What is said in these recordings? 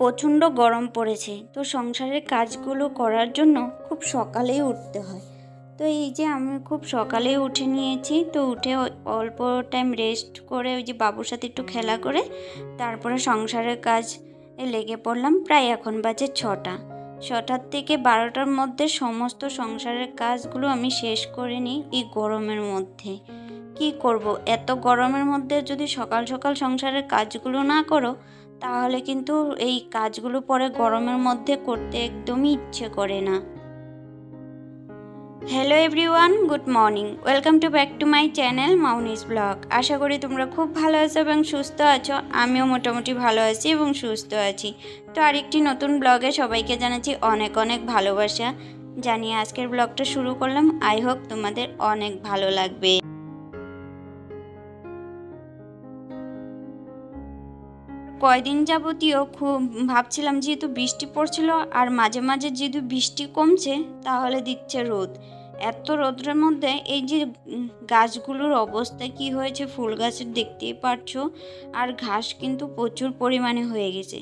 প্রচণ্ড গরম পড়েছে, তো সংসারের কাজগুলো করার জন্য খুব সকালেই উঠতে হয়। তো এই যে আমি খুব সকালেই উঠে নিয়েছি, তো উঠে অল্প টাইম রেস্ট করে ওই যে বাবুর সাথে একটু খেলা করে তারপরে সংসারের কাজ লেগে পড়লাম। প্রায় এখন বাজে 6টার থেকে 12টার মধ্যে সমস্ত সংসারের কাজগুলো আমি শেষ করে নিই এই গরমের মধ্যে। কি করব, এত গরমের মধ্যে যদি সকাল সকাল সংসারের কাজগুলো না করো তাহলে কিন্তু এই কাজগুলো পরে গরমের মধ্যে করতে একদমই ইচ্ছে করে না। Hello everyone, good morning, welcome to back to my channel Mouni's blog. আশা করি তোমরা খুব ভালো আছো এবং সুস্থ আছো। আমিও মোটামুটি ভালো আছি এবং সুস্থ আছি। তো আরেকটি নতুন ব্লগে সবাইকে জানাচ্ছি অনেক অনেক ভালোবাসা জানিয়ে আজকের ব্লগটা শুরু করলাম। আই হোপ তোমাদের অনেক ভালো লাগবে। কয়দিন যাবতীয় খুব ভাবছিলাম, যেহেতু বৃষ্টি পড়ছিল আর মাঝে মাঝে যেহেতু বৃষ্টি কমছে তাহলে দিচ্ছে রোদ। এত রোদের মধ্যে এই যে গাছগুলোর অবস্থা কি হয়েছে, ফুল গাছের দেখতেই পারছো, আর ঘাস কিন্তু প্রচুর পরিমাণে হয়ে গেছে।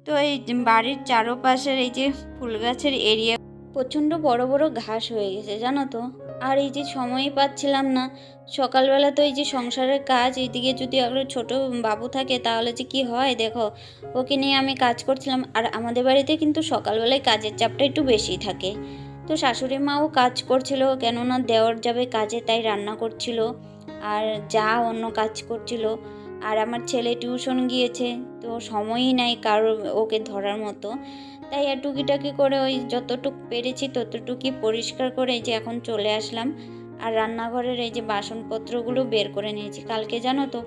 তো এই বাড়ির চারপাশের এই যে ফুল গাছের এরিয়া প্রচণ্ড বড় বড় ঘাস হয়ে গেছে জানো তো। আর এই যে সময়ই পাচ্ছিলাম না সকালবেলা, তো এই যে সংসারের কাজ, এইদিকে যদি আরও ছোট বাবু থাকে তাহলে যে কি হয় দেখো, ওকে নিয়ে আমি কাজ করছিলাম। আর আমাদের বাড়িতে কিন্তু সকালবেলায় কাজের চাপটা একটু বেশি থাকে। তো শাশুড়ি মাও কাজ করছিল, কেননা দেওর যাবে কাজে, তাই রান্না করছিল, আর যা অন্য কাজ করছিল। আর আমার ছেলে টিউশন গিয়েছে, তো সময়ই নাই কারো ওকে ধরার মতো। তাই আর টুকিটাকি করে ওই যতটুকু পেরেছি ততটুকুই পরিষ্কার করে এই যে এখন চলে আসলাম। আর রান্নাঘরের এই যে বাসনপত্রগুলো বের করে নিয়েছি। কালকে জানো তো,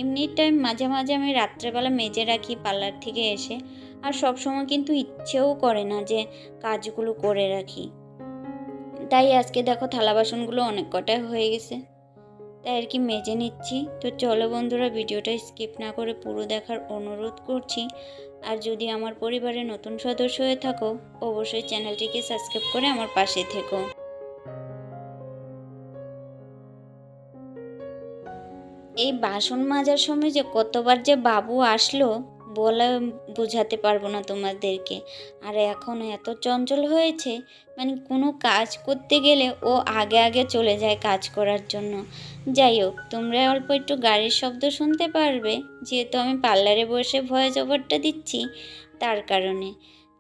এমনি টাইম মাঝে মাঝে আমি রাত্রেবেলা মেজে রাখি পার্লার থেকে এসে, আর সব সময় কিন্তু ইচ্ছেও করে না যে কাজগুলো করে রাখি। তাই আজকে দেখো থালা বাসনগুলো অনেক কটাই হয়ে গেছে, তাই আর কি মেজে নিচ্ছি। তো চলো বন্ধুরা, ভিডিওটা স্কিপ না করে পুরো দেখার অনুরোধ করছি। আর যদি আমার পরিবারে নতুন সদস্য হয়ে থাকো অবশ্যই চ্যানেলটিকে সাবস্ক্রাইব করে আমার পাশে থেকো। এই বাসন মাজার সময় যে কতবার যে বাবু আসলো বলে বোঝাতে পারবো না তোমাদেরকে। আর এখন এত চঞ্চল হয়েছে, মানে কোনো কাজ করতে গেলে ও আগে আগে চলে যায় কাজ করার জন্য। যাই হোক, তোমরা অল্প একটু গাড়ির শব্দ শুনতে পারবে, যেহেতু আমি পার্লারে বসে ভয়েস ওভারটা দিচ্ছি তার কারণে।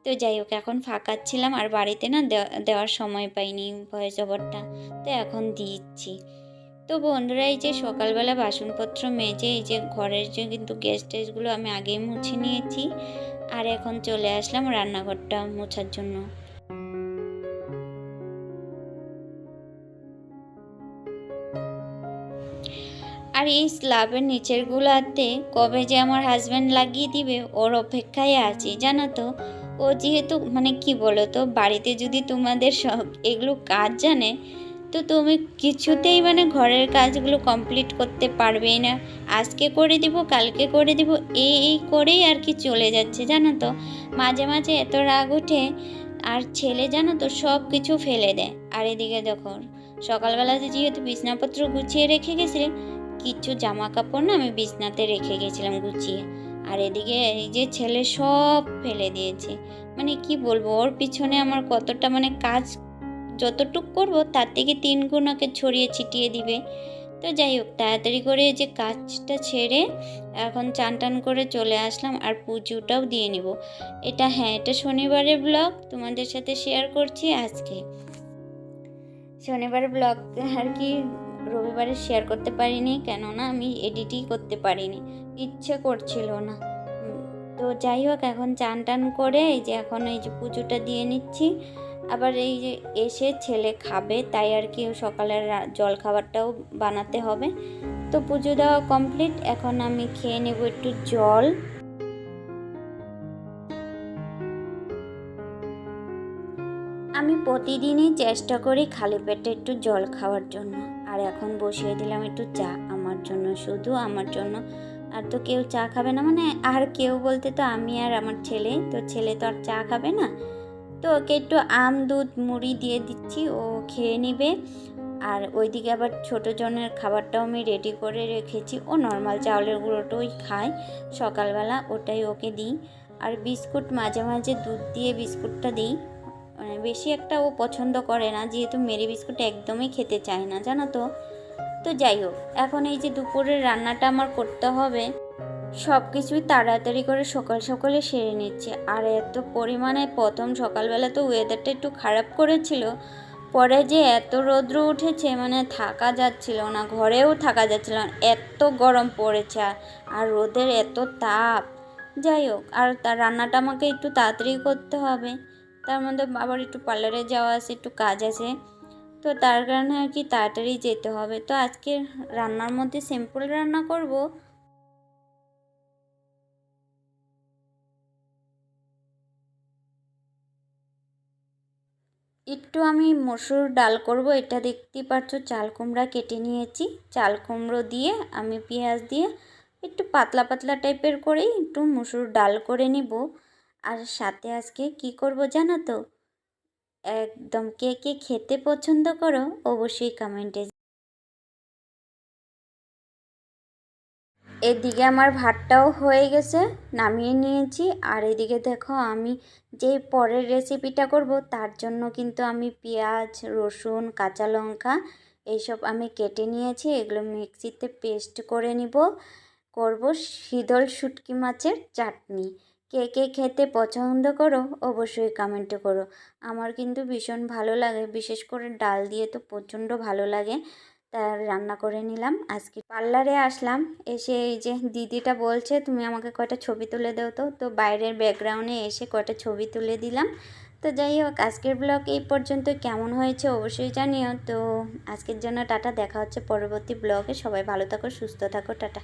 তো যাই হোক, এখন ফাঁকাচ্ছিলাম আর বাড়িতে না দেওয়ার সময় পাইনি ভয়েস ওভারটা, তো এখন দিচ্ছি। তো বন্ধুরা, এই যে সকালবেলা বাসনপত্র মেজে এই যে ঘরের যে কিন্তু গ্যাস ট্যাসগুলো আমি আগেই মুছে নিয়েছি, আর এখন চলে আসলাম রান্নাঘরটা মোছার জন্য। আর এই স্ল্যাবের নিচের গুলাতে কবে যে আমার হাজব্যান্ড লাগিয়ে দিবে ওর অপেক্ষায় আছি জানো তো। ও যেহেতু মানে কি বলো তো, বাড়িতে যদি তোমাদের সব এগুলো কাজ জানে তো তুমি কিছুতেই মানে ঘরের কাজগুলো কমপ্লিট করতে পারবেই না। আজকে করে দিব, কালকে করে দিব, এই করেই আর কি চলে যাচ্ছে জানো তো। মাঝে মাঝে এত রাগ ওঠে, আর ছেলে জানো তো সব কিছু ফেলে দেয়। আর এদিকে দেখো, সকালবেলা যেহেতু বিছনাপত্র গুছিয়ে রেখে গেছিলে, কিছু জামা কাপড় না আমি বিছনাতে রেখে গেছিলাম গুছিয়ে, আর এদিকে এই যে ছেলে সব ফেলে দিয়েছে। মানে কি বলবো, ওর পিছনে আমার কতটা মানে কাজ, যতটুক করব তার থেকে 3 গুণ ওকে ছড়িয়ে ছিটিয়ে দিবে। তো যাই হোক, তাড়াতাড়ি করে যে কাজটা ছেড়ে এখন চান টান করে চলে আসলাম, আর পুজোটাও দিয়ে নিব। এটা শনিবারের ব্লগ তোমাদের সাথে শেয়ার করছি আজকে। শনিবারের ব্লগ আর কি রবিবারে শেয়ার করতে পারিনি, কেননা আমি এডিটই করতে পারিনি, ইচ্ছে করছিল না। তো যাই হোক, এখন চান টান করে এই যে এখন এই যে পুজোটা দিয়ে নিচ্ছি। আবার এই যে এসে ছেলে খাবে, তাই আর কি সকালের জল খাবারটাও বানাতে হবে। তো পুজো দেওয়া কমপ্লিট, এখন আমি খেয়ে নেব একটু জল। আমি প্রতিদিনই চেষ্টা করি খালি পেটে একটু জল খাওয়ার জন্য। আর এখন বসিয়ে দিলাম একটু চা আমার জন্য, শুধু আমার জন্য। আর তো কেউ চা খাবে না, মানে আর কেউ বলতে তো আমি আর আমার ছেলে, তো ছেলে তো আর চা খাবে না। তো ওকে একটু আম দুধ মুড়ি দিয়ে দিচ্ছি, ও খেয়ে নিবে। আর ওইদিকে আবার ছোটো জনের খাবারটাও আমি রেডি করে রেখেছি। ও নর্মাল চাউলের গুঁড়োটাই খায় সকালবেলা, ওটাই ওকে দিই। আর বিস্কুট মাঝে মাঝে দুধ দিয়ে বিস্কুটটা দিই, মানে বেশি একটা ও পছন্দ করে না, যেহেতু মেরি বিস্কুট একদমই খেতে চায় না জানো তো। তো যাই হোক, এখন এই যে দুপুরের রান্নাটা আমার করতে হবে, সব কিছুই তাড়াতাড়ি করে সকাল সকালে সেরে নিচ্ছে। আর এত পরিমাণে প্রথম সকালবেলা তো ওয়েদারটা একটু খারাপ করেছিল, পরে যে এত রৌদ্র উঠেছে মানে থাকা যাচ্ছিল না, ঘরেও থাকা যাচ্ছিল না, এত গরম পড়েছে। আর রোদের এত তাপ। যাই হোক, আর তার রান্নাটা আমাকে একটু তাড়াতাড়ি করতে হবে, তার মধ্যে আবার একটু পার্লারে যাওয়া আছে, একটু কাজ আছে, তো তার কারণে আর কি তাড়াতাড়ি যেতে হবে। তো আজকে রান্নার মধ্যে সিম্পল রান্না করব। একটু আমি মসুর ডাল করব, এটা দেখতেই পাচ্ছ চাল কুমড়া কেটে নিয়েছি। চাল কুমড়ো দিয়ে আমি পেঁয়াজ দিয়ে একটু পাতলা পাতলা টাইপের করেই একটু মসুর ডাল করে নিব। আর সাথে আজকে কি করব জানো তো? একদম কে কে খেতে পছন্দ করো অবশ্যই কমেন্টে। এদিকে আমার ভাতটাও হয়ে গেছে, নামিয়ে নিয়েছি। আর এদিকে দেখো আমি যেই পরের রেসিপিটা করব তার জন্য কিন্তু আমি পেঁয়াজ, রসুন, কাঁচা লঙ্কা এইসব আমি কেটে নিয়েছি, এগুলো মিক্সিতে পেস্ট করে নিব। করব শীতল শুটকি মাছের চাটনি। কে কে খেতে পছন্দ করো অবশ্যই কমেন্টে করো। আমার কিন্তু ভীষণ ভালো লাগে, বিশেষ করে ডাল দিয়ে তো প্রচণ্ড ভালো লাগে। তার রান্না করে নিলাম। আজকে পার্লারে আসলাম, এসে এই যে দিদিটা বলছে তুমি আমাকে কয়টা ছবি তুলে দাও। তো বাইরের ব্যাকগ্রাউন্ডে এসে কয়টা ছবি তুলে দিলাম। তো যাই হোক, আজকের ব্লগ এই পর্যন্ত, কেমন হয়েছে অবশ্যই জানিও। তো আজকের জন্য টাটা, দেখা হচ্ছে পরবর্তী ব্লগে। সবাই ভালো থাকো, সুস্থ থাকো, টাটা।